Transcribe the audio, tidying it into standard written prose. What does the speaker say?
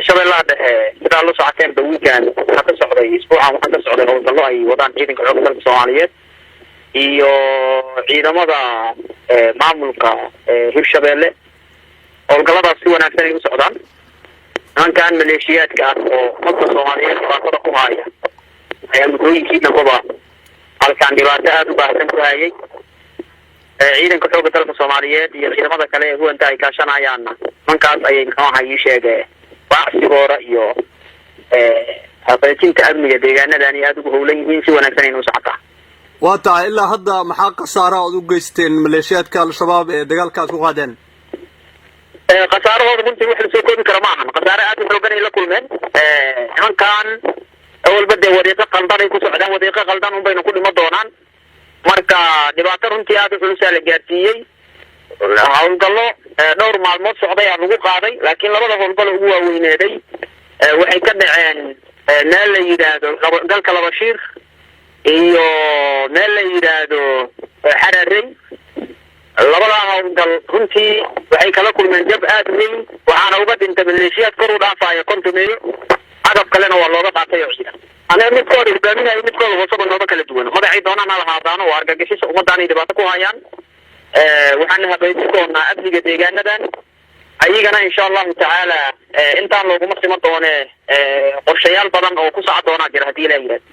shabeellaha dhexe sidaa la socoteen bawiigan waxaa ka socday isbuucan waxaa ka socday howlgallo ay wadaan ciidanka xoogga dalka Soomaaliyeed iyo ciidamada maamulka Hirshabeelle. howlgalladaas si wanaagsan ay u socdaan. nimankan maleeshiyaadka ah oo ummadda Soomaaliyeed dhibaatada ku haya ayaa muddooyinkii dhanbaba halkaan dhibaato aad u baahsan ku hayay. ciidanka xoogga dalka Soomaaliyeed iyo ciidamada kale ee huwanta ay kaashanayaanna nimankaas ayay maxay sheegeen bacsigooda iyo xaqiijinta amniga deegaanadan aad ugu howlan yihiin si wanaagsan inuu socdo. waa tahay ilaa hadda maxaa khasaaro aad u geysteen maleeshiyaadka al-shabaab ee dagaalkaas ku qaadeen? khasaarahooda runtii wax la soo koobi karo maahan. khasaare aad u xoogan ay la kulmeen. nimankan awalba dee wadiiqo qaldan ay ku socdaan, wadiiqo qaldan unbayna ku dhimo doonaan. marka dhibaato runtii aad u culus la gaarsiiyey. howlgallo dhowr maalmood socday ayaa lagu qaaday, laakiin labada howlgallo ugu waaweyneeday waxay ka dhaceen meel la yiraahdo galka Labashiir iyo meel la yiraahdo Xararey. labada howlgal runtii waxay kala kulmeen jab aad u weyn, waxaana uga dhintay maleeshiyaad kor u dhaafaya kontomeeyo. agab kalena waa looga qaatay oo ciidan aniga midkooda hogaaminayo midkooda hoosaba nooba kala duwan magacay doonaan ha lahaadaano waa argagixisada ummadaan ay dhibaato ku hayaan. waxaan habaysan doonaa amniga deegaanadan ayagana insha allahu tacaala intaan looguma siman doone qorshayaal badan oo ku socon doona jira haddii la yiraahdo.